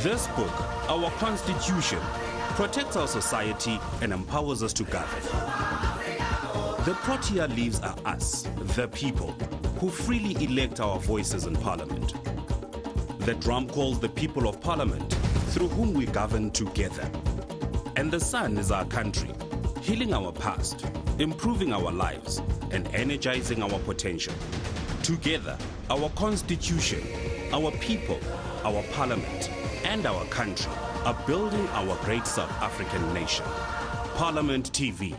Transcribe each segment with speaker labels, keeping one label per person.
Speaker 1: This book, our Constitution, protects our society and empowers us to govern. The Protea leaves are us, the people, who freely elect our voices in Parliament. The drum calls the people of Parliament, through whom we govern together. And the sun is our country, healing our past, improving our lives, and energizing our potential. Together, our Constitution, our people, our Parliament, and our country are building our great South African nation. Parliament TV,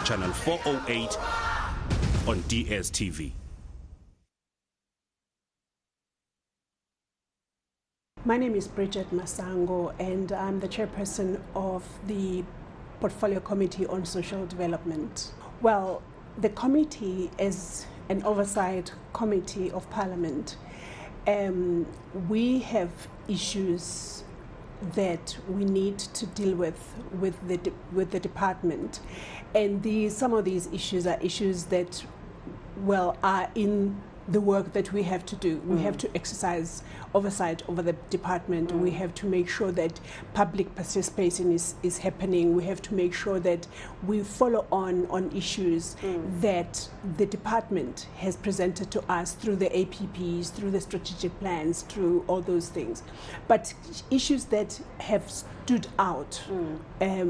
Speaker 1: Channel 408 on DSTV.
Speaker 2: My name is Bridget Masango, and I'm the chairperson of the Portfolio Committee on Social Development. Well, the committee is an oversight committee of Parliament. We have issues that we need to deal with the department, and some of these issues are issues that, well, are in the work that we have to do. We have to exercise oversight over the department. We have to make sure that public participation is happening. We have to make sure that we follow on issues that the department has presented to us through the APPs, through the strategic plans, through all those things. But issues that have stood out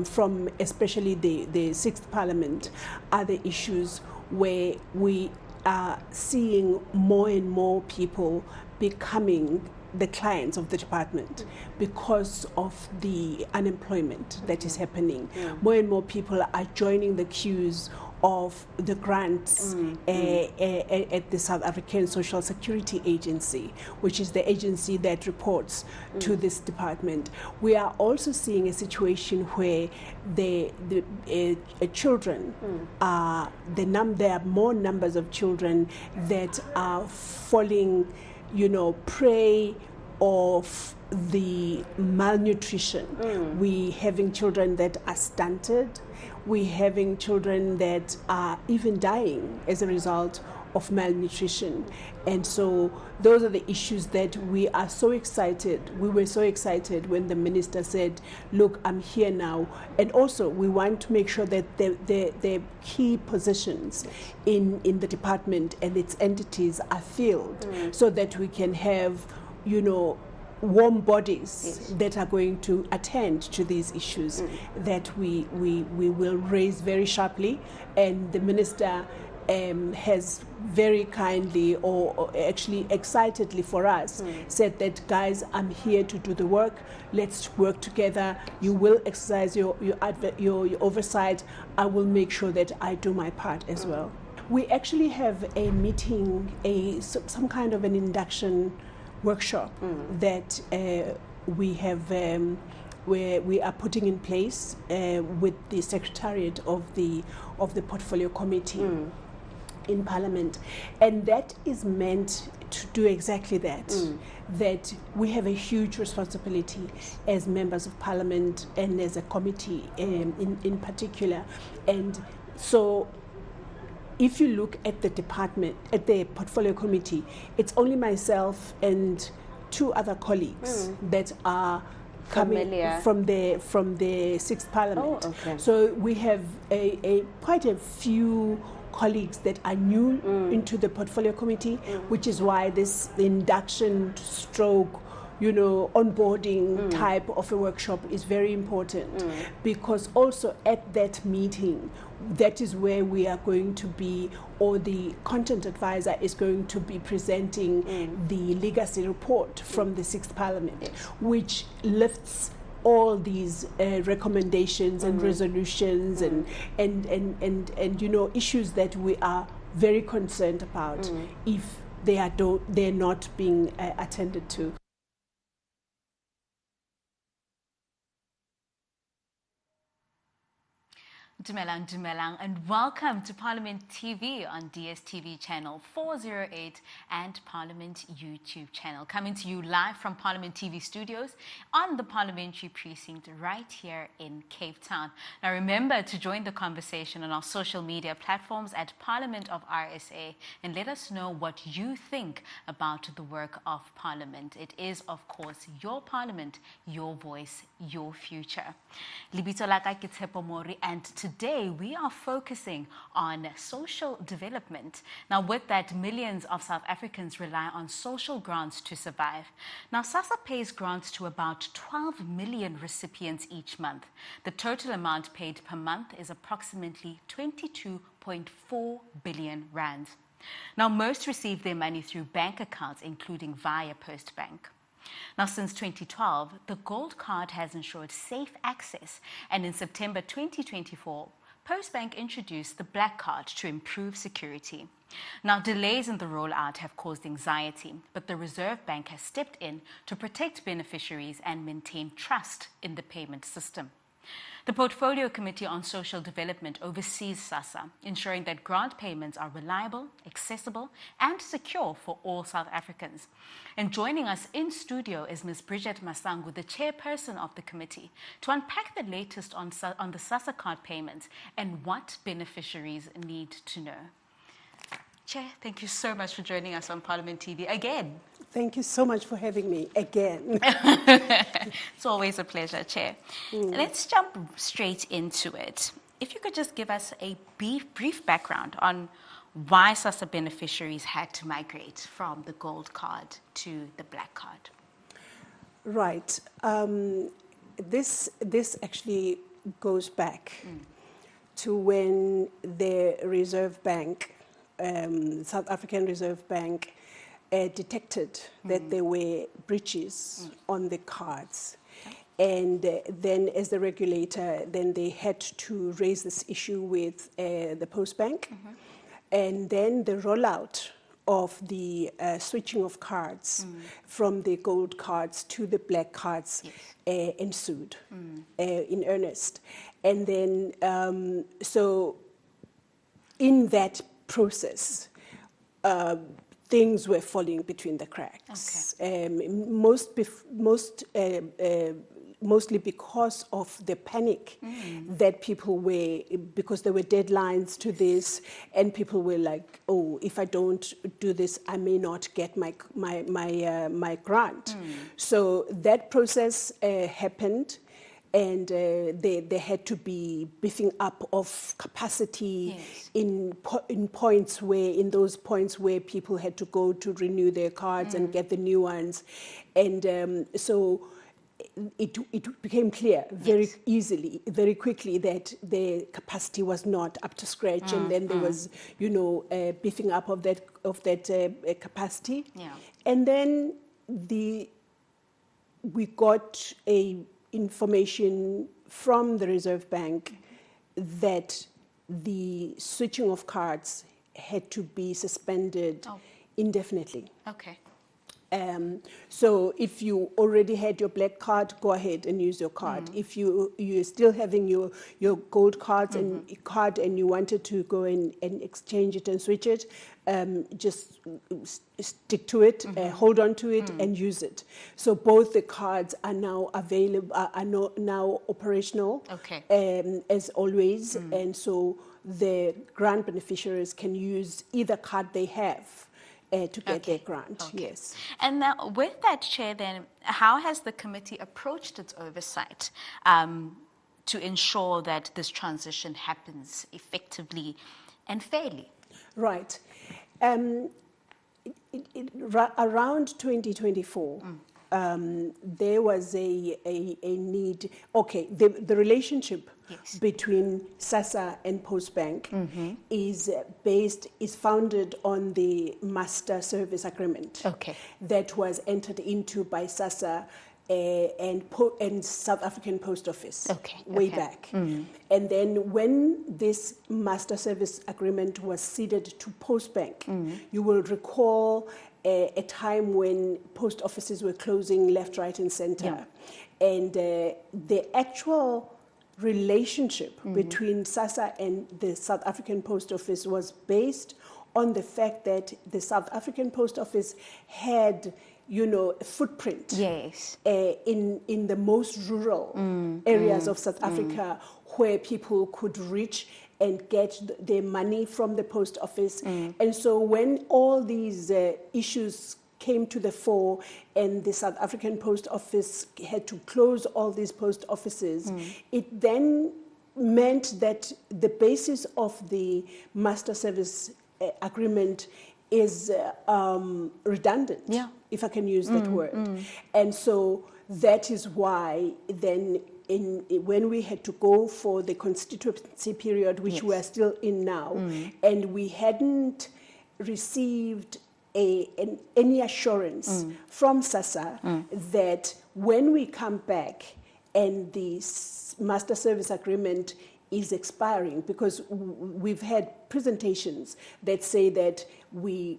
Speaker 2: from especially the Sixth Parliament are the issues where we are seeing more and more people becoming the clients of the department because of the unemployment that is happening. More and more people are joining the queues of the grants at the South African Social Security Agency, which is the agency that reports to this department. We are also seeing a situation where the children there are more numbers of children that are falling, prey of the malnutrition. We having children that are stunted. We having children that are even dying as a result of malnutrition. And so those are the issues that we are so excited. We were so excited when the minister said, look, I'm here now. And also we want to make sure that the key positions in the department and its entities are filled so that we can have, warm bodies that are going to attend to these issues that we will raise very sharply. And the minister has very kindly, or actually excitedly for us, said that, guys, I'm here to do the work. Let's work together. You will exercise your oversight. I will make sure that I do my part as well. We actually have a meeting, some kind of an induction workshop that we have, where we are putting in place with the Secretariat of the Portfolio Committee in Parliament, and that is meant to do exactly that. That we have a huge responsibility as members of Parliament and as a committee in particular, and so. If you look at the department, at the Portfolio Committee, it's only myself and two other colleagues that are coming from the Sixth Parliament. Oh, okay. So we have quite a few colleagues that are new into the Portfolio Committee, which is why this induction stroke, onboarding type of a workshop is very important, because also at that meeting, that is where we are going to be, or the content advisor is going to be presenting the legacy report from the Sixth Parliament, which lifts all these recommendations and resolutions and issues that we are very concerned about if they're not being attended to.
Speaker 3: Dumelang, and welcome to Parliament TV on DSTV channel 408 and Parliament YouTube channel. Coming to you live from Parliament TV studios on the Parliamentary Precinct right here in Cape Town. Now remember to join the conversation on our social media platforms at Parliament of RSA and let us know what you think about the work of Parliament. It is, of course, your Parliament, your voice, your future. Libito la ka ke Tshepo Mori, and today we are focusing on social development. Now with that, millions of South Africans rely on social grants to survive. Now Sassa pays grants to about 12 million recipients each month. The total amount paid per month is approximately 22.4 billion rands. Now most receive their money through bank accounts, including via Postbank. Now, since 2012, the Gold Card has ensured safe access, and in September 2024, Postbank introduced the Black Card to improve security. Now, delays in the rollout have caused anxiety, but the Reserve Bank has stepped in to protect beneficiaries and maintain trust in the payment system. The Portfolio Committee on Social Development oversees Sassa, ensuring that grant payments are reliable, accessible, and secure for all South Africans. And joining us in studio is Ms. Bridget Masango, the chairperson of the committee, to unpack the latest on the Sassa card payments and what beneficiaries need to know. Chair, thank you so much for joining us on Parliament TV again.
Speaker 2: Thank you so much for having me again.
Speaker 3: It's always a pleasure, Chair. Let's jump straight into it. If you could just give us a brief background on why Sassa beneficiaries had to migrate from the Gold Card to the Black Card.
Speaker 2: Right. This actually goes back to when the Reserve Bank, South African Reserve Bank, detected that there were breaches on the cards. And then as the regulator, then they had to raise this issue with the Postbank. And then the rollout of the switching of cards from the gold cards to the black cards ensued in earnest. And then, so in that process, things were falling between the cracks. Mostly because of the panic that people were, because there were deadlines to this, and people were like, "Oh, if I don't do this, I may not get my grant." So that process happened. And they had to be beefing up of capacity in those points where people had to go to renew their cards and get the new ones. And so it became clear very quickly that the capacity was not up to scratch, and then there was, beefing up of that capacity. And then we got information from the Reserve Bank that the switching of cards had to be suspended indefinitely.
Speaker 3: Okay.
Speaker 2: So if you already had your black card, go ahead and use your card. If you're still having your gold cards and you wanted to go and exchange it and switch it, just stick to it, hold on to it and use it. So both the cards are now available, are now operational as always. And so the grant beneficiaries can use either card they have to get their grant, yes.
Speaker 3: And now with that, Chair, then, how has the committee approached its oversight to ensure that this transition happens effectively and fairly?
Speaker 2: Right. Around 2024, there was a need. Okay, the relationship between Sassa and Postbank is founded on the master service agreement that was entered into by Sassa and South African Post Office way back. And then when this master service agreement was ceded to Postbank, you will recall a time when post offices were closing left, right, and center. And the actual relationship between Sassa and the South African Post Office was based on the fact that the South African Post Office had, a footprint in the most rural areas of South Africa where people could reach and get their money from the post office. And so when all these issues came to the fore and the South African Post Office had to close all these post offices, it then meant that the basis of the master service agreement is redundant, if I can use that word. And so that is why then when we had to go for the constituency period, which we are still in now, and we hadn't received any assurance from Sassa that when we come back and the master service agreement is expiring, because we've had presentations that say that the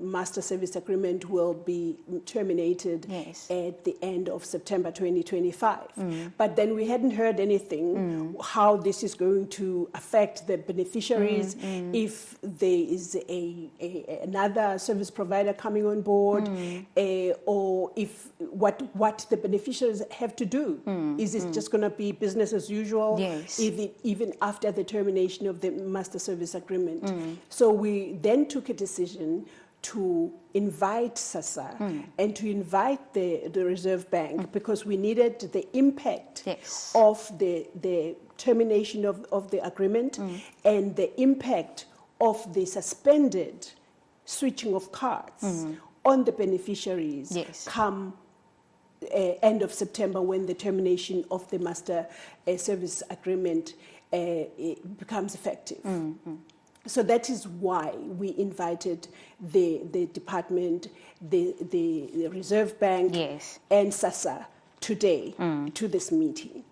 Speaker 2: master service agreement will be terminated at the end of September 2025. But then we hadn't heard anything how this is going to affect the beneficiaries, if there is another service provider coming on board, or if what the beneficiaries have to do. Is it just going to be business as usual, even after the termination of the master service agreement? So we then took a decision to invite Sassa and to invite the Reserve Bank, because we needed the impact of the termination of the agreement and the impact of the suspended switching of cards on the beneficiaries come end of September, when the termination of the master service agreement becomes effective. So that is why we invited the department, the Reserve Bank, and Sassa today to this meeting.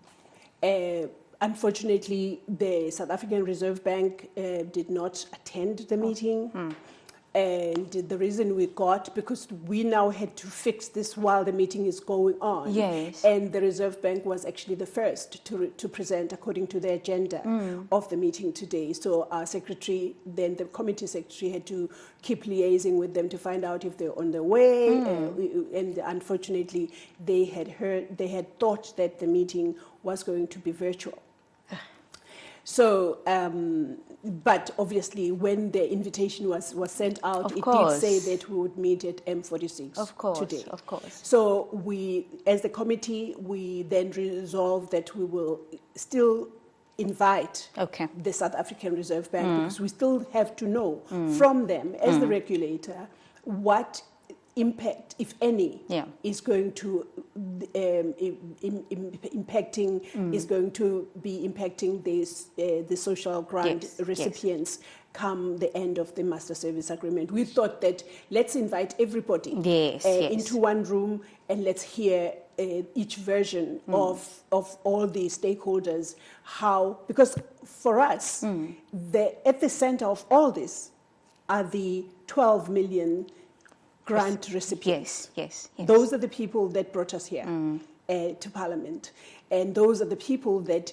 Speaker 2: Unfortunately, the South African Reserve Bank did not attend the meeting. And the reason we got, because we now had to fix this while the meeting is going on. And the Reserve Bank was actually the first to present according to the agenda of the meeting today. So our secretary, then the committee secretary, had to keep liaising with them to find out if they're on their way. And unfortunately, they had thought that the meeting was going to be virtual. So, but obviously, when the invitation was sent out, it did say that we would meet at M46 today. So we, as the committee, we then resolved that we will still invite the South African Reserve Bank, because we still have to know from them, as the regulator, what impact, if any, is going to is going to be impacting the social grant recipients come the end of the master service agreement. We thought that let's invite everybody into one room and let's hear each version of all the stakeholders, how, because for us, at the center of all this are the 12 million grant recipients. Those are the people that brought us here to Parliament. And those are the people that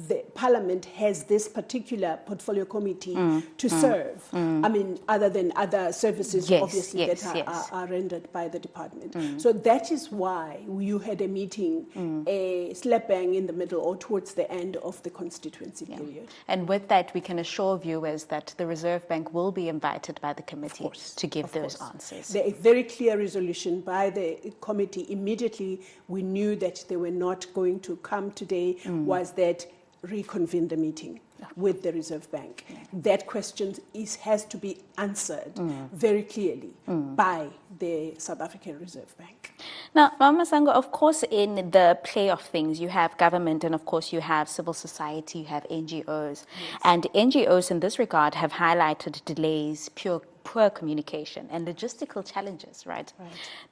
Speaker 2: the Parliament has this particular portfolio committee to serve. I mean, other than other services, obviously, that are rendered by the department. So that is why you had a meeting slap bang in the middle or towards the end of the constituency period.
Speaker 3: And with that, we can assure viewers that the Reserve Bank will be invited by the committee to give those answers. There is
Speaker 2: a very clear resolution by the committee. Immediately, we knew that they were not going to come today, was that reconvene the meeting with the Reserve Bank. That question has to be answered very clearly by the South African Reserve Bank.
Speaker 3: Now, Mama Masango, of course, in the play of things, you have government and, of course, you have civil society, you have NGOs. And NGOs in this regard have highlighted delays, poor communication and logistical challenges, right?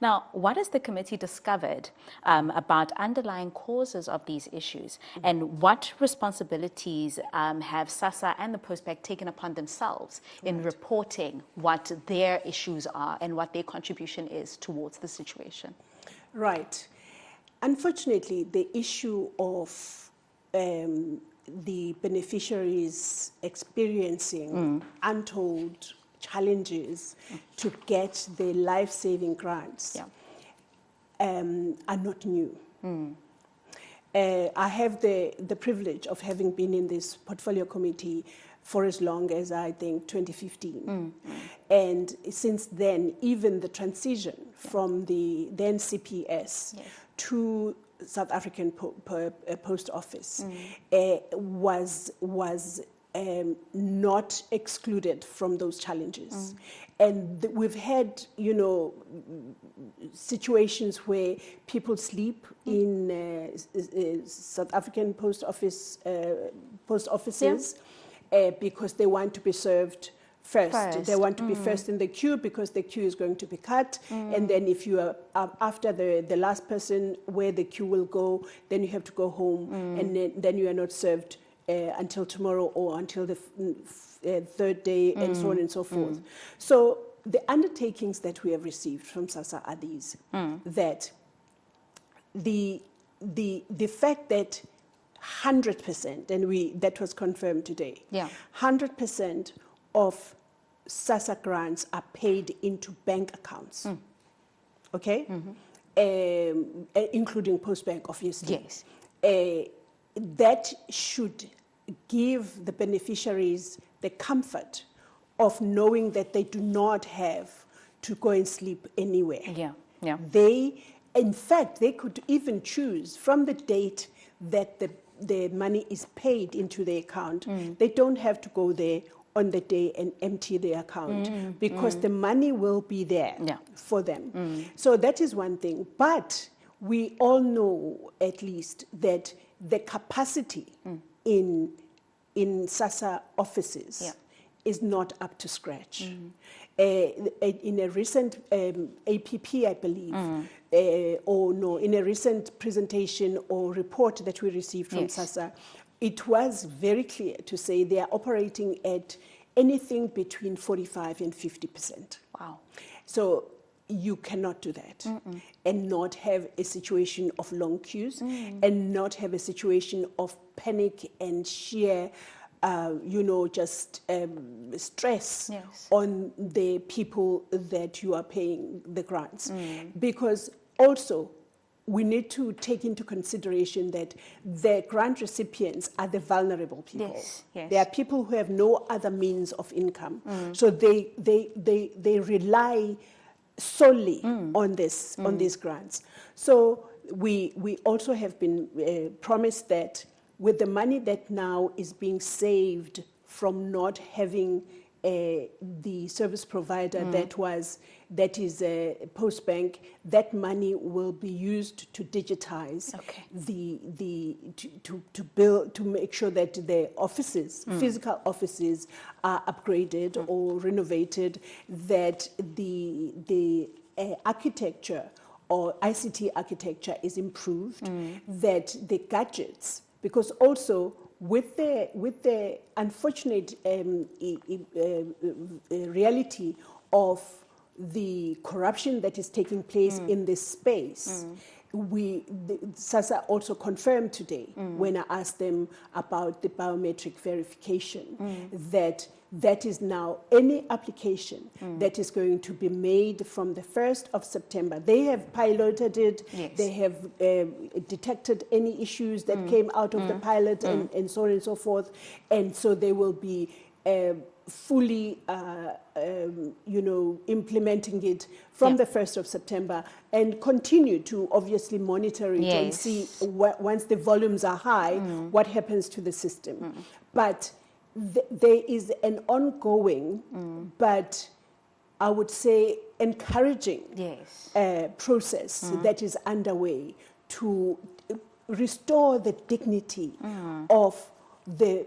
Speaker 3: Now, what has the committee discovered about underlying causes of these issues, and what responsibilities have Sassa and the Postbank taken upon themselves in reporting what their issues are and what their contribution is towards the situation?
Speaker 2: Right. Unfortunately, the issue of the beneficiaries experiencing untold challenges to get the life-saving grants are not new. I have the privilege of having been in this portfolio committee for as long as, I think, 2015. And since then, even the transition from the then CPS to South African Post Office was not excluded from those challenges. And we've had, situations where people sleep in South African post offices because they want to be served first. They want to be first in the queue because the queue is going to be cut. And then if you are after the last person where the queue will go, then you have to go home, and then you are not served until tomorrow or until the third day, and so on and so forth. So the undertakings that we have received from Sassa are these, that the fact that 100%, and that was confirmed today, 100% of Sassa grants are paid into bank accounts, okay? Including Postbank, obviously.
Speaker 3: Yes.
Speaker 2: That should give the beneficiaries the comfort of knowing that they do not have to go and sleep anywhere. In fact, they could even choose from the date that the money is paid into the account. They don't have to go there on the day and empty the account because the money will be there for them. So that is one thing. But we all know, at least, that the capacity in Sassa offices is not up to scratch. In a recent APP, I believe, in a recent presentation or report that we received from Sassa, it was very clear to say they are operating at anything between 45 and 50%.
Speaker 3: Wow.
Speaker 2: So you cannot do that and not have a situation of long queues and not have a situation of panic and sheer just stress on the people that you are paying the grants. Because also, we need to take into consideration that the grant recipients are the vulnerable people.
Speaker 3: Yes, yes.
Speaker 2: They are people who have no other means of income. So they rely solely on these grants. So we also have been promised that with the money that now is being saved from not having the service provider that is Postbank, that money will be used to digitize to make sure that the offices, physical offices, are upgraded or renovated, that the architecture or ICT architecture is improved, that the gadgets, because also with the unfortunate reality of the corruption that is taking place in this space, Sassa also confirmed today when I asked them about the biometric verification that is now any application that is going to be made from the 1st of September. They have piloted it.
Speaker 3: Yes.
Speaker 2: They have detected any issues that came out of the pilot and so on and so forth. And so they will be fully, implementing it from the 1st of September and continue to obviously monitor it and see once the volumes are high, what happens to the system. But there is an ongoing, but I would say encouraging process that is underway to restore the dignity of the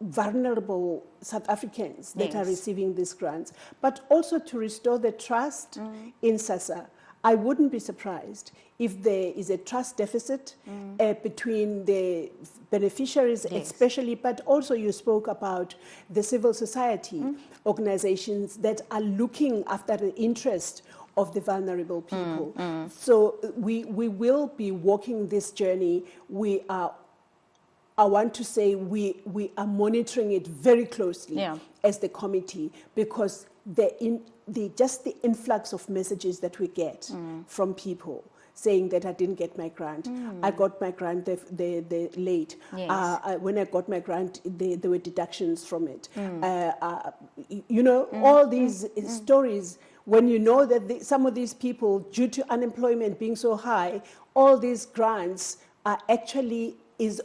Speaker 2: vulnerable South Africans that are receiving these grants, but also to restore the trust in Sassa. I wouldn't be surprised if there is a trust deficit between the beneficiaries especially, but also you spoke about the civil society organizations that are looking after the interest of the vulnerable people. So we will be walking this journey. We are I want to say we are monitoring it very closely as the committee, because just the influx of messages that we get from people saying that I didn't get my grant, I got my grant the late.
Speaker 3: Yes.
Speaker 2: When I got my grant, there were deductions from it. You know, all these stories, when you know that some of these people, due to unemployment being so high, all these grants are actually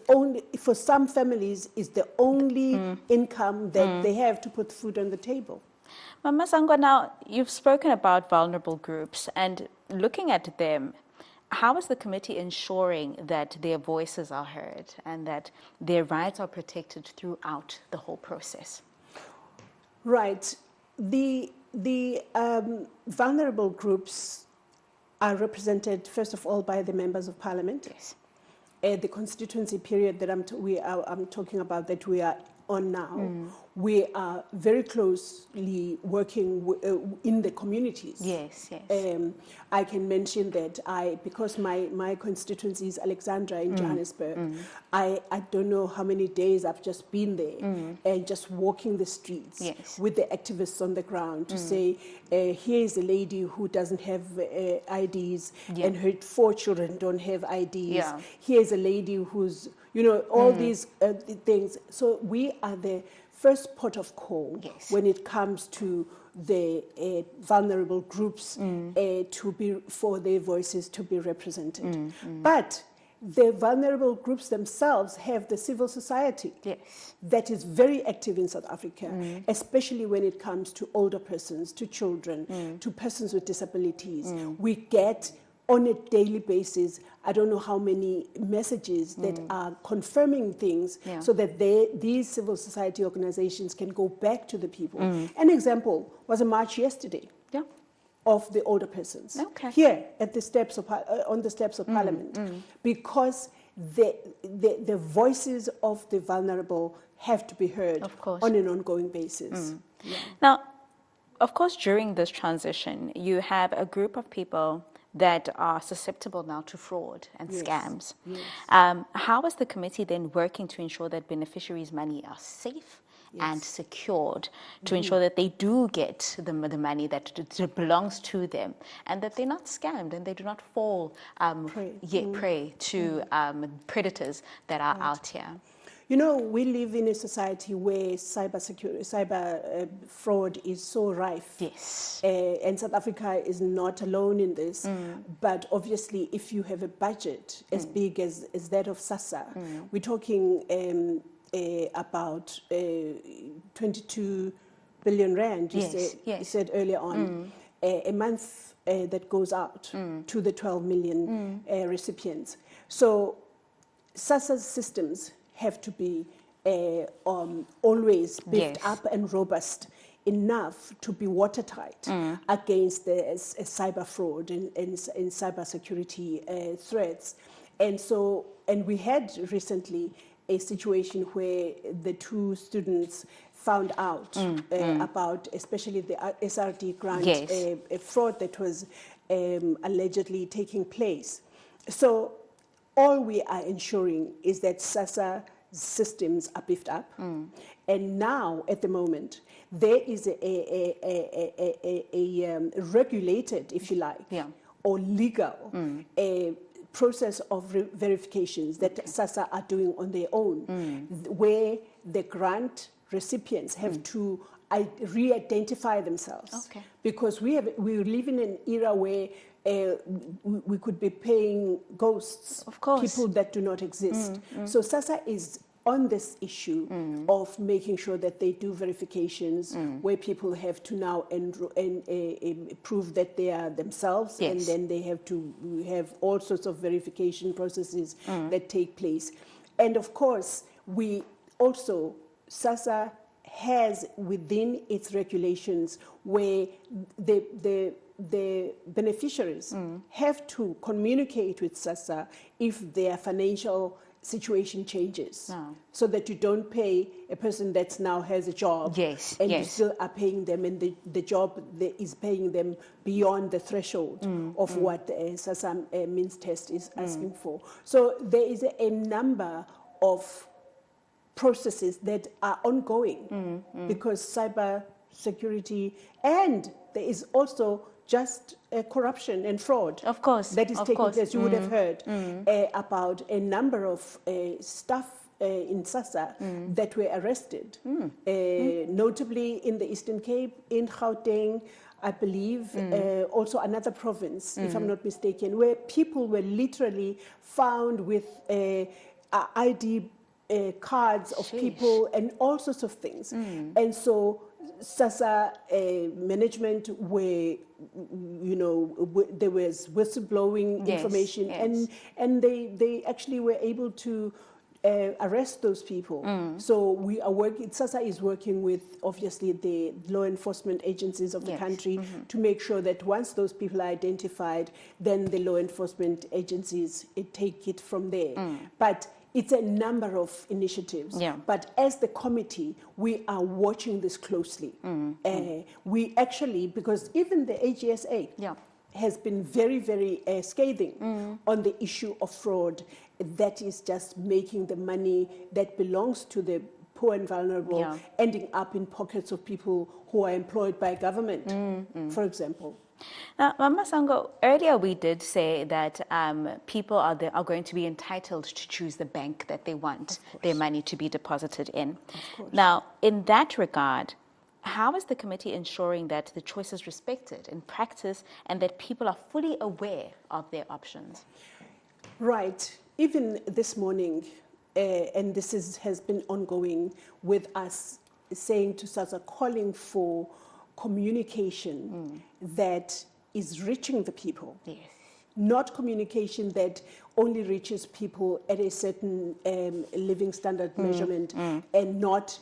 Speaker 2: only, for some families, is the only income that they have to put food on the table.
Speaker 3: Masango, now you've spoken about vulnerable groups, and looking at them, how is the committee ensuring that their voices are heard and that their rights are protected throughout the whole process?
Speaker 2: Right. The vulnerable groups are represented, first of all, by the members of parliament.
Speaker 3: Yes.
Speaker 2: The constituency period that I'm talking about, that we are on now, we are very closely working in the communities.
Speaker 3: Yes, yes.
Speaker 2: I can mention that because my constituency is Alexandra in Johannesburg, I don't know how many days I've just been there and just walking the streets with the activists on the ground to say, here is a lady who doesn't have IDs and her 4 children don't have IDs. Here's a lady who's, you know, all these things. So we are the first port of call when it comes to the vulnerable groups for their voices to be represented. But the vulnerable groups themselves have the civil society that is very active in South Africa, especially when it comes to older persons, to children, to persons with disabilities. We get on a daily basis, I don't know how many messages that are confirming things so that these civil society organizations can go back to the people. An example was a march yesterday of the older persons here at the steps of, on the steps of Parliament, because the voices of the vulnerable have to be heard on an ongoing basis.
Speaker 3: Now, of course, during this transition, you have a group of people that are susceptible now to fraud and scams. How is the committee then working to ensure that beneficiaries' money are safe and secured, to ensure that they do get the money that belongs to them, and that they're not scammed and they do not fall prey to predators that are out here?
Speaker 2: You know, we live in a society where cyber fraud is so rife.
Speaker 3: Yes.
Speaker 2: And South Africa is not alone in this. But obviously, if you have a budget as big as that of Sassa, we're talking about 22 billion rand, you said earlier on, a month that goes out to the 12 million recipients. So Sassa's systems have to be always beefed up and robust enough to be watertight against the cyber fraud and cyber security threats. And we had recently a situation where the 2 students found out about, especially the SRD grant, a fraud that was allegedly taking place. So all we are ensuring is that Sassa systems are beefed up. And now, at the moment, there is a regulated, if you like, or legal process of verifications that Sassa are doing on their own, where the grant recipients have to re-identify themselves. Because we live in an era where we could be paying ghosts, people that do not exist. So Sassa is on this issue of making sure that they do verifications where people have to now prove that they are themselves, and then they have to have all sorts of verification processes that take place. And of course, we also, Sassa has within its regulations where the beneficiaries have to communicate with Sassa if their financial situation changes, so that you don't pay a person that now has a job and you still are paying them, and the job is paying them beyond the threshold of what the Sassa means test is asking for. So there is a number of processes that are ongoing because cyber security, and there is also just corruption and fraud.
Speaker 3: Of course.
Speaker 2: That is taking place. You would have heard about a number of staff in Sassa that were arrested, notably in the Eastern Cape, in Gauteng, I believe, also another province, if I'm not mistaken, where people were literally found with ID cards of people and all sorts of things. And so Sassa management were, there was whistleblowing information, and they actually were able to arrest those people. So we are working, Sassa is working with obviously the law enforcement agencies of the country to make sure that once those people are identified, then the law enforcement agencies take it from there. But it's a number of initiatives. But as the committee, we are watching this closely. We actually, because even the AGSA has been very, very scathing on the issue of fraud that is just making the money that belongs to the poor and vulnerable ending up in pockets of people who are employed by government, for example.
Speaker 3: Now, Masango, earlier we did say that people are going to be entitled to choose the bank that they want their money to be deposited in. Now, in that regard, how is the committee ensuring that the choice is respected in practice and that people are fully aware of their options?
Speaker 2: Right. Even this morning, and this has been ongoing with us saying to Sassa, calling for communication that is reaching the people. Not communication that only reaches people at a certain living standard measurement and not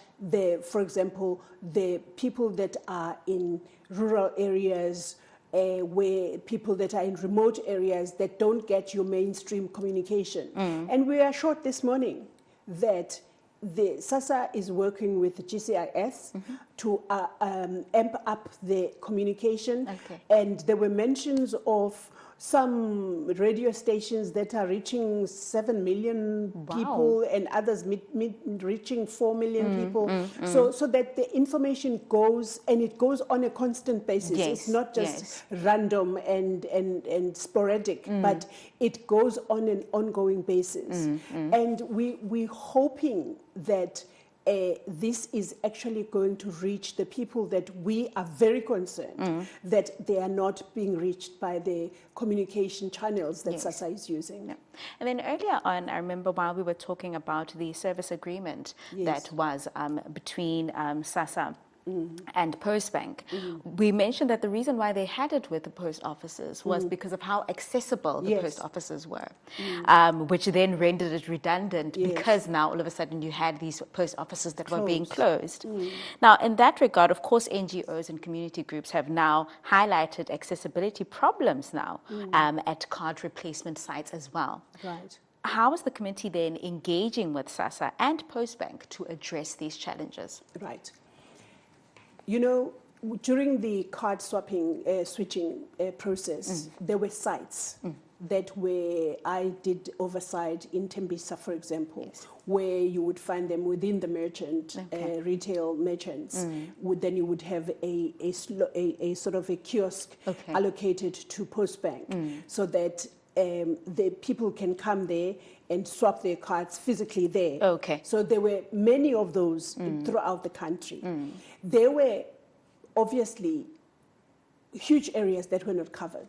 Speaker 2: for example, the people that are in rural areas, where people that are in remote areas that don't get your mainstream communication. And we are assured this morning that the Sassa is working with the GCIS to amp up the communication. And there were mentions of some radio stations that are reaching 7 million people and others reaching 4 million people. So that the information goes, and it goes on a constant basis. It's not just random and sporadic, but it goes on an ongoing basis. And we're hoping that this is actually going to reach the people that we are very concerned that they are not being reached by the communication channels that Sassa is using.
Speaker 3: And then earlier on, I remember while we were talking about the service agreement that was between Sassa and Postbank, we mentioned that the reason why they had it with the post offices was because of how accessible the post offices were, which then rendered it redundant because now all of a sudden you had these post offices that were being closed. Now, in that regard, of course, NGOs and community groups have now highlighted accessibility problems now at card replacement sites as well. How is the committee then engaging with Sassa and Postbank to address these challenges?
Speaker 2: You know, during the card switching process, there were sites that I did oversight in Tembisa, for example, where you would find them within the merchant, retail merchants. Then you would have a sort of a kiosk allocated to Postbank, so that the people can come there and swap their cards physically there. So there were many of those throughout the country. There were obviously huge areas that were not covered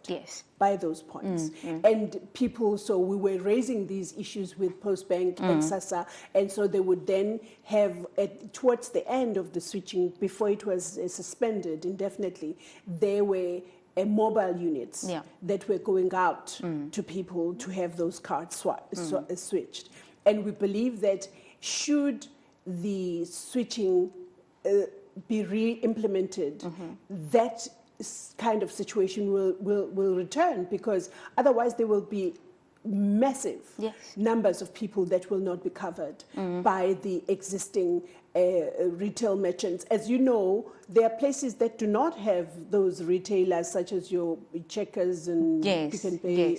Speaker 2: by those points. And people, so we were raising these issues with Postbank and Sassa, and so they would then have, towards the end of the switching, before it was suspended indefinitely, there were mobile units that were going out to people to have those cards switched. And we believe that should the switching be re-implemented, that kind of situation will return, because otherwise there will be massive numbers of people that will not be covered by the existing retail merchants. As you know, there are places that do not have those retailers, such as your Checkers and Pick n Pay,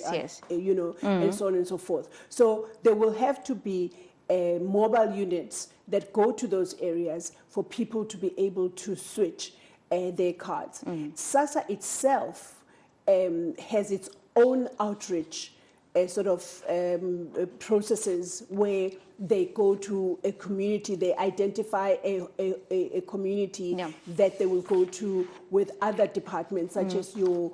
Speaker 2: you know, and so on and so forth. So there will have to be mobile units that go to those areas for people to be able to switch their cards. Sassa itself has its own outreach processes where they go to a community, they identify a community that they will go to with other departments, such as your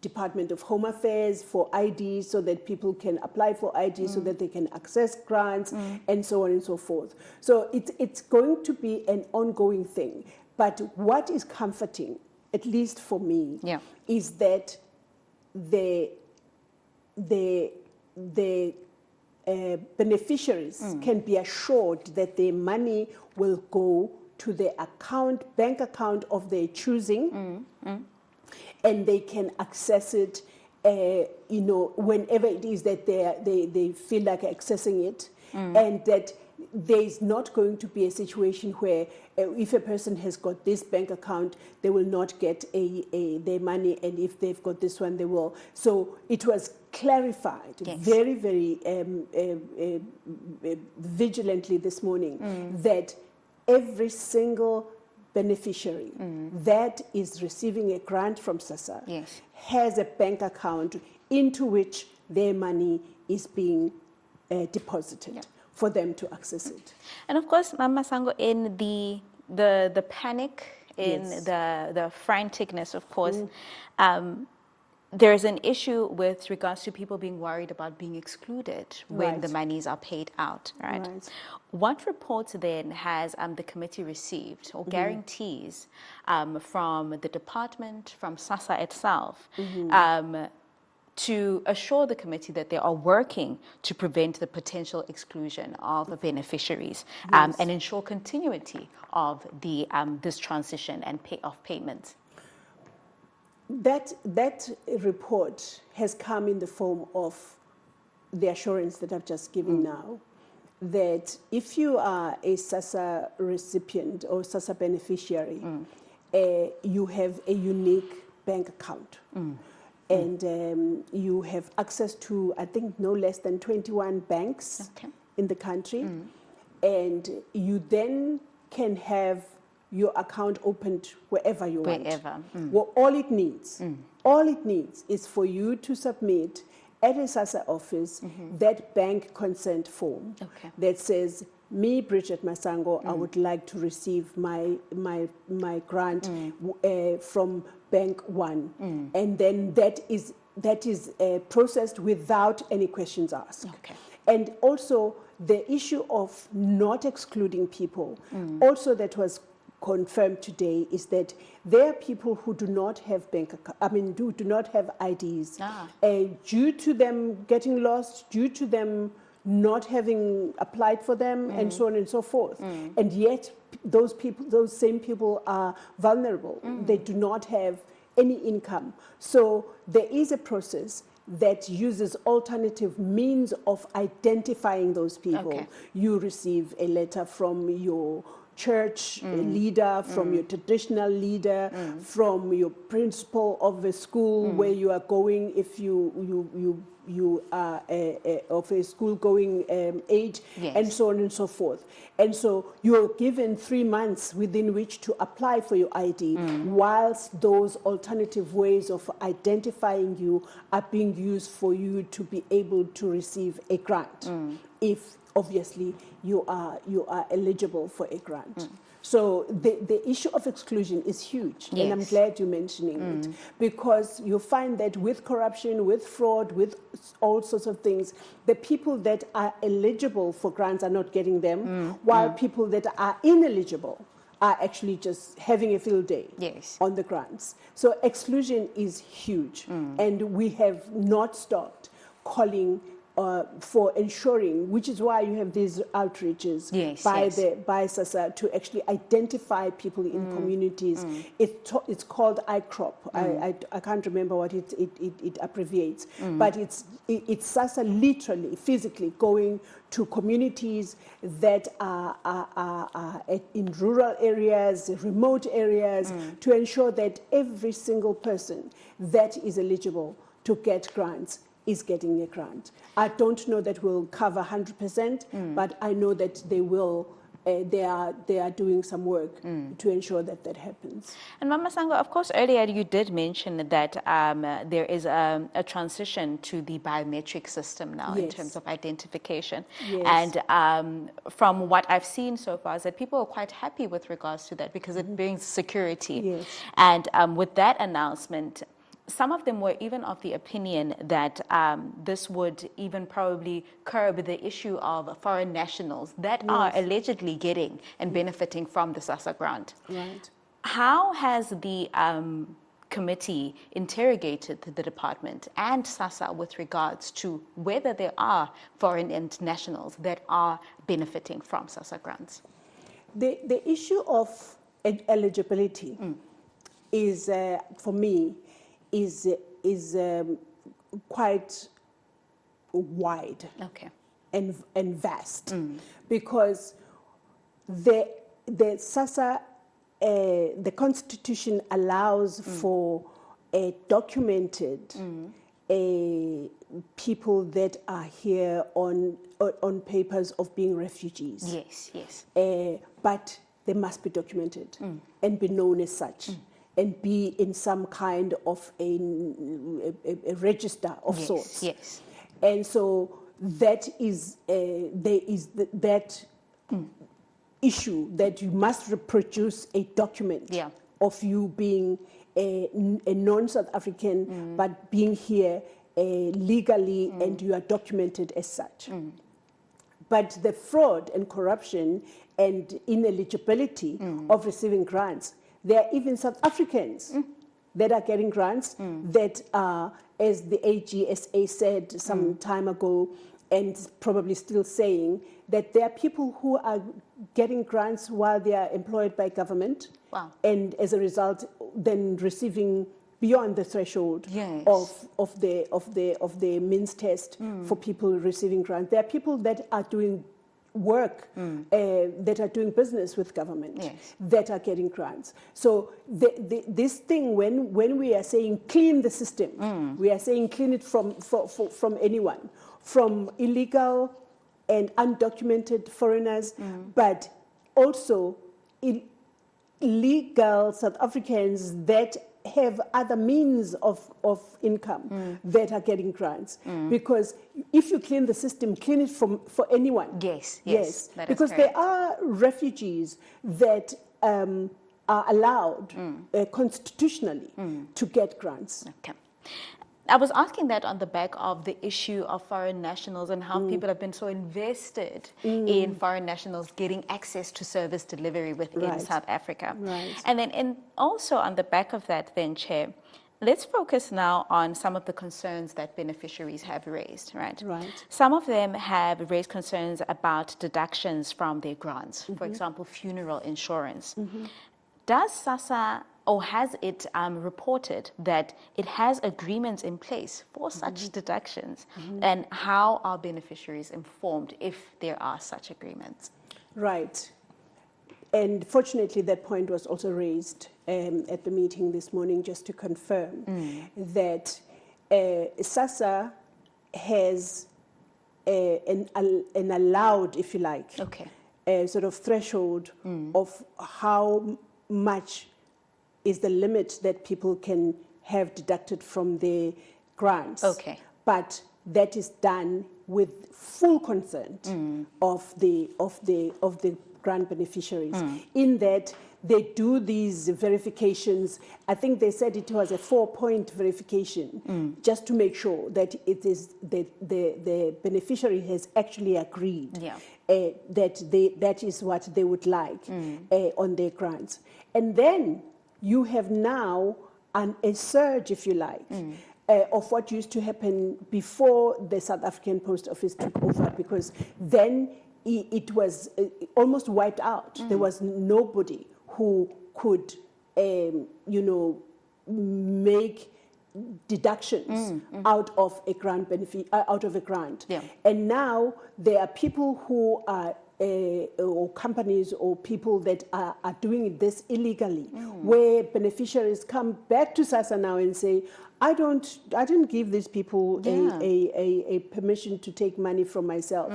Speaker 2: Department of Home Affairs for ID, so that people can apply for ID, so that they can access grants, and so on and so forth. So it's going to be an ongoing thing. But what is comforting, at least for me, is that the beneficiaries can be assured that their money will go to the bank account of their choosing, and they can access it, whenever it is that they feel like accessing it, and that there is not going to be a situation where if a person has got this bank account, they will not get their money, and if they've got this one, they will. So it was clarified very, very vigilantly this morning that every single beneficiary that is receiving a grant from Sassa has a bank account into which their money is being deposited for them to access it.
Speaker 3: And of course, Mama Masango, in the panic, in the franticness, of course, there's an issue with regards to people being worried about being excluded when the monies are paid out, right? What reports then has the committee received or guarantees from the department, from Sassa itself, to assure the committee that they are working to prevent the potential exclusion of beneficiaries and ensure continuity of this transition and of payments?
Speaker 2: That report has come in the form of the assurance that I've just given now, that if you are a Sassa recipient or Sassa beneficiary, you have a unique bank account. And you have access to, I think, no less than 21 banks in the country. And you then can have your account opened wherever you want. Well, all it needs is for you to submit at a Sassa office that bank consent form that says, me, Bridget Masango, I would like to receive my grant from Bank 1. And then that is processed without any questions asked. And also the issue of not excluding people, also that was confirmed today, is that there are people who do not have do not have IDs due to them getting lost, due to them not having applied for them, and so on and so forth. And yet those same people are vulnerable. They do not have any income. So there is a process that uses alternative means of identifying those people. You receive a letter from your church leader, from your traditional leader, from your principal of the school where you are going, if you are of a school-going age, and so on and so forth. And so you're given 3 months within which to apply for your ID, whilst those alternative ways of identifying you are being used for you to be able to receive a grant, if obviously you are eligible for a grant. So the issue of exclusion is huge, and I'm glad you're mentioning it, because you find that with corruption, with fraud, with all sorts of things, the people that are eligible for grants are not getting them, while people that are ineligible are actually just having a field day on the grants. So exclusion is huge, and we have not stopped calling for ensuring, which is why you have these outreaches by Sassa to actually identify people in communities. It's called ICROP. I can't remember what it abbreviates, but it's Sassa literally, physically going to communities that are in rural areas, remote areas, to ensure that every single person that is eligible to get grants is getting a grant. I don't know that we'll cover 100%, but I know that they will. They are doing some work to ensure that that happens.
Speaker 3: And Mama Sango, of course, earlier you did mention that there is a transition to the biometric system now in terms of identification.
Speaker 2: Yes.
Speaker 3: And from what I've seen so far is that people are quite happy with regards to that because it brings security.
Speaker 2: Yes.
Speaker 3: And with that announcement, some of them were even of the opinion that this would even probably curb the issue of foreign nationals that are allegedly getting and benefiting from the Sassa grant.
Speaker 2: Right.
Speaker 3: How has the committee interrogated the department and Sassa with regards to whether there are foreign nationals that are benefiting from Sassa grants?
Speaker 2: The issue of eligibility is, for me, is quite wide and vast, because the Sassa, the Constitution allows for a documented people that are here on papers of being refugees.
Speaker 3: Yes, yes.
Speaker 2: But they must be documented and be known as such. And be in some kind of a register of sorts.
Speaker 3: Yes.
Speaker 2: And so that is there is that issue that you must reproduce a document of you being a non-South African, but being here legally, and you are documented as such. But the fraud and corruption and ineligibility of receiving grants, there are even South Africans that are getting grants that are, as the AGSA said some time ago, and probably still saying, that there are people who are getting grants while they are employed by government, and as a result, then receiving beyond the threshold of the means test for people receiving grants. There are people that are doing work, that are doing business with government, that are getting grants. So this thing, when we are saying clean the system, we are saying clean it from anyone, from illegal and undocumented foreigners, but also illegal South Africans that have other means of income that are getting grants. Because if you clean the system, clean it for anyone.
Speaker 3: Yes.
Speaker 2: Because there are refugees that are allowed constitutionally to get grants.
Speaker 3: Okay. I was asking that on the back of the issue of foreign nationals and how people have been so invested in foreign nationals getting access to service delivery within South Africa. And then also on the back of that then, Chair, let's focus now on some of the concerns that beneficiaries have raised, right? Some of them have raised concerns about deductions from their grants, for example, funeral insurance. Does Sassa, or has it reported that it has agreements in place for such deductions? And how are beneficiaries informed if there are such agreements?
Speaker 2: Right. And fortunately, that point was also raised at the meeting this morning, just to confirm that Sassa has an allowed, if you like, a sort of threshold of how much is the limit that people can have deducted from their grants. But that is done with full consent of the grant beneficiaries, in that they do these verifications. I think they said it was a 4-point verification, just to make sure that it is the beneficiary has actually agreed that is what they would like on their grants. And then you have now a surge, if you like, of what used to happen before the South African Post Office took over, because then it was almost wiped out. There was nobody who could, make deductions out of a grant benefit, out of a grant. And now there are people who are or companies or people that are doing this illegally, where beneficiaries come back to Sassa now and say, I didn't give these people a permission to take money from myself.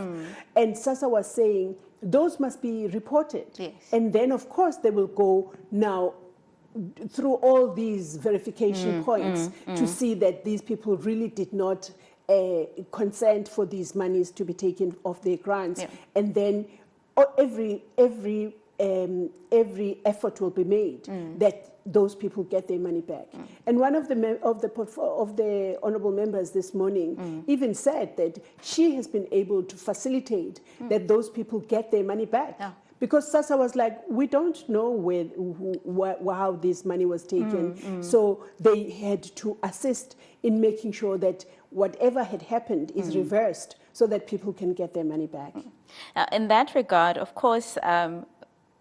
Speaker 2: And Sassa was saying those must be reported.
Speaker 3: Yes.
Speaker 2: And then, of course, they will go now through all these verification points to see that these people really did not consent for these monies to be taken off their grants. And then every effort will be made that those people get their money back. And one of the honourable members this morning even said that she has been able to facilitate that those people get their money back. Because Sassa was like, we don't know how this money was taken. So they had to assist in making sure that whatever had happened is reversed so that people can get their money back.
Speaker 3: In that regard, of course,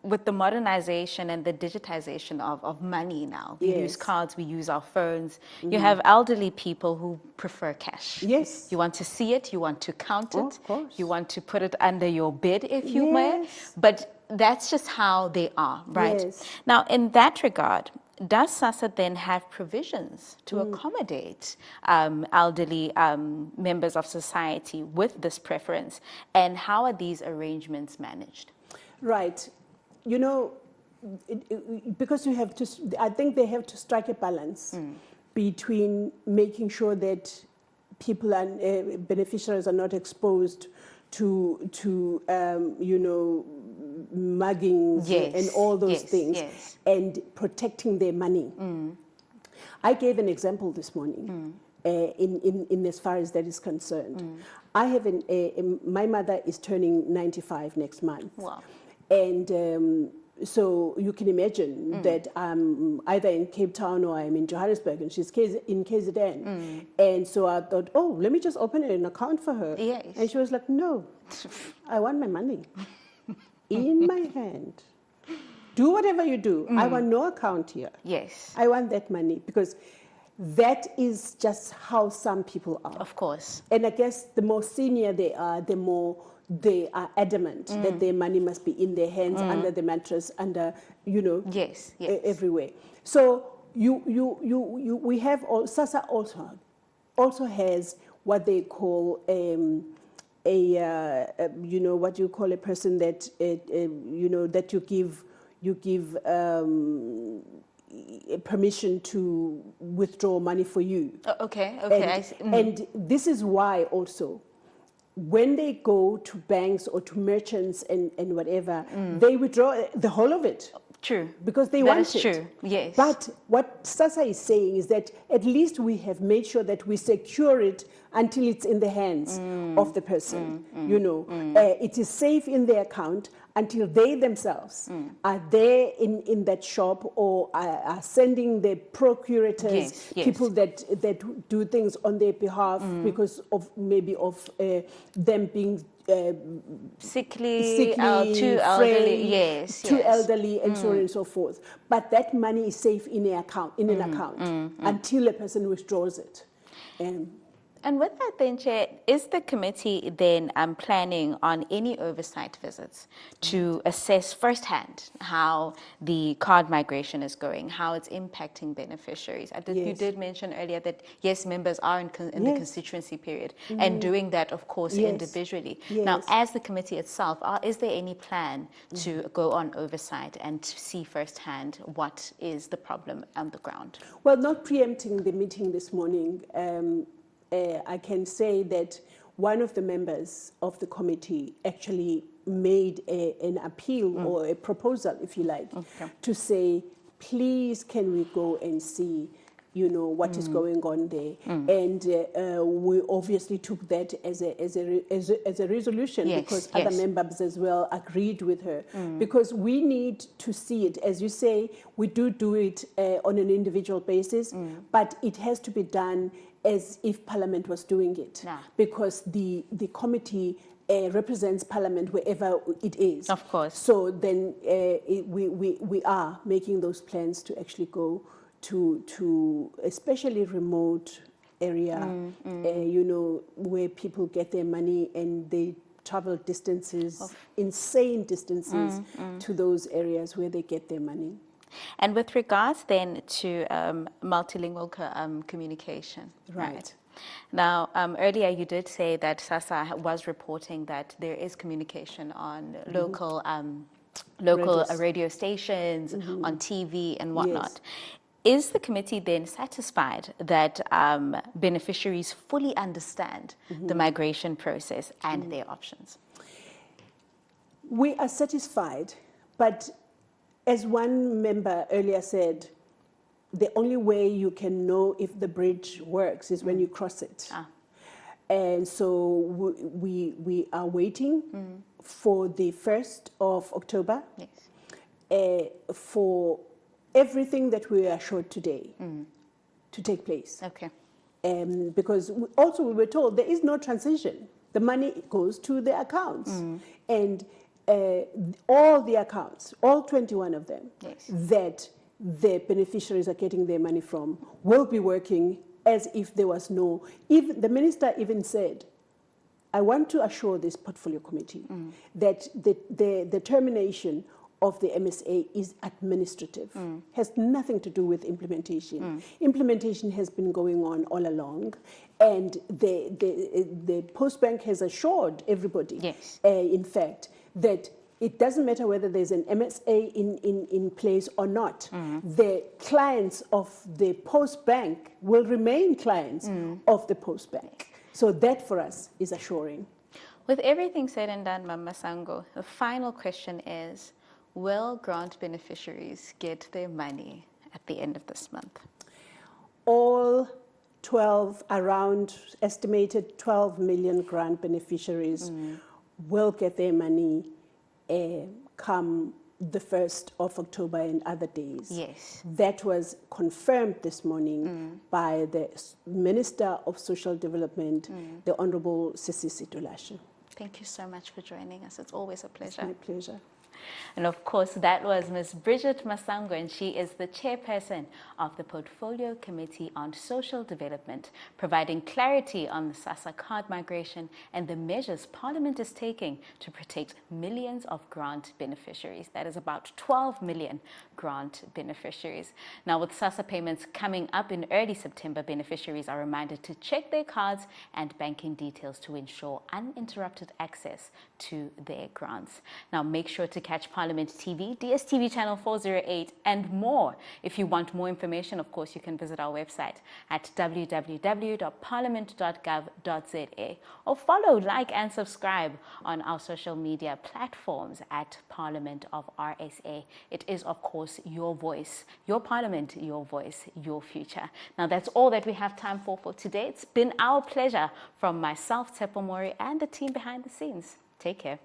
Speaker 3: with the modernization and the digitization of money now, we use cards, we use our phones. You have elderly people who prefer cash.
Speaker 2: Yes.
Speaker 3: You want to see it, you want to count it,
Speaker 2: of course.
Speaker 3: you want to put it under your bed, if you may. But that's just how they are, right?
Speaker 2: Yes.
Speaker 3: Now, in that regard, does Sassa then have provisions to accommodate elderly members of society with this preference? And how are these arrangements managed?
Speaker 2: Right. You know, because you have to, I think they have to strike a balance between making sure that people and beneficiaries are not exposed to you know, muggings and all those things, and protecting their money. I gave an example this morning in as far as that is concerned. I have my mother is turning 95 next month.
Speaker 3: Wow.
Speaker 2: And so you can imagine that I'm either in Cape Town or I'm in Johannesburg, and she's in KZN. And so I thought, oh, let me just open an account for her.
Speaker 3: Yes.
Speaker 2: And she was like, no, I want my money in my hand. Do whatever you do. I want no account here.
Speaker 3: Yes.
Speaker 2: I want that money, because that is just how some people are.
Speaker 3: Of course.
Speaker 2: And I guess the more senior they are, the more they are adamant that their money must be in their hands, under the mattress, under, you know, everywhere. So we have Sassa also has what they call you know, what you call a person that you know, that you give permission to withdraw money for you.
Speaker 3: Okay.
Speaker 2: And this is why also, when they go to banks or to merchants and whatever, they withdraw the whole of it.
Speaker 3: True.
Speaker 2: Because they want it.
Speaker 3: That is true, yes.
Speaker 2: But what Sassa is saying is that at least we have made sure that we secure it until it's in the hands of the person. You know, it is safe in their account until they themselves are there in that shop, or are sending the procurators, people that do things on their behalf because of maybe of them being
Speaker 3: sickly, too elderly,
Speaker 2: too elderly, and so on and so forth. But that money is safe in an account, until a person withdraws it.
Speaker 3: And with that then, Chair, is the committee then planning on any oversight visits to assess firsthand how the card migration is going, how it's impacting beneficiaries? You did mention earlier that, yes, members are in the constituency period and doing that, of course, individually. Now, as the committee itself, is there any plan to go on oversight and to see firsthand what is the problem on the ground?
Speaker 2: Well, not preempting the meeting this morning, I can say that one of the members of the committee actually made an appeal or a proposal, if you like, to say, please, can we go and see, you know, what is going on there? And we obviously took that as a resolution, because other members as well agreed with her, because we need to see it. As you say, we do it on an individual basis, but it has to be done as if Parliament was doing it, because the committee represents Parliament wherever it is.
Speaker 3: Of course.
Speaker 2: So then we are making those plans to actually go to especially remote area, you know, where people get their money and they travel distances, insane distances, to those areas where they get their money.
Speaker 3: And with regards then to multilingual communication, right? Now, earlier you did say that Sassa was reporting that there is communication on local radio stations, on TV and whatnot.
Speaker 2: Yes.
Speaker 3: Is the committee then satisfied that beneficiaries fully understand the migration process and their options?
Speaker 2: We are satisfied, but as one member earlier said, the only way you can know if the bridge works is when you cross it. And so we are waiting for the 1st of October for everything that we are assured today to take place.
Speaker 3: Okay.
Speaker 2: Because also we were told there is no transition. The money goes to the accounts. And all the accounts, all 21 of them, that the beneficiaries are getting their money from, will be working as if there was no... Even the minister even said, I want to assure this portfolio committee that the termination of the MSA is administrative, has nothing to do with implementation. Implementation has been going on all along, and the Postbank has assured everybody, in fact, that it doesn't matter whether there's an MSA in place or not. The clients of the Postbank will remain clients of the Postbank. So that for us is assuring.
Speaker 3: With everything said and done, Ms. Masango, the final question is, will grant beneficiaries get their money at the end of this month?
Speaker 2: All 12, around estimated 12 million grant beneficiaries will get their money come the 1st of October and other days.
Speaker 3: Yes.
Speaker 2: That was confirmed this morning by the Minister of Social Development, the Honorable Sisi Situlashe.
Speaker 3: Thank you so much for joining us. It's always a pleasure.
Speaker 2: It's my pleasure.
Speaker 3: And of course, that was Ms. Bridget Masango, and she is the chairperson of the Portfolio Committee on Social Development, providing clarity on the Sassa card migration and the measures Parliament is taking to protect millions of grant beneficiaries. That is about 12 million grant beneficiaries. Now, with Sassa payments coming up in early September, beneficiaries are reminded to check their cards and banking details to ensure uninterrupted access to their grants. Now, make sure to catch Parliament TV, DSTV channel 408 and more. If you want more information, of course, you can visit our website at www.parliament.gov.za or follow, like and subscribe on our social media platforms at Parliament of RSA. It is, of course, your voice, your Parliament, your voice, your future. Now, that's all that we have time for today. It's been our pleasure from myself, Tsepo Mori, and the team behind the scenes. Take care.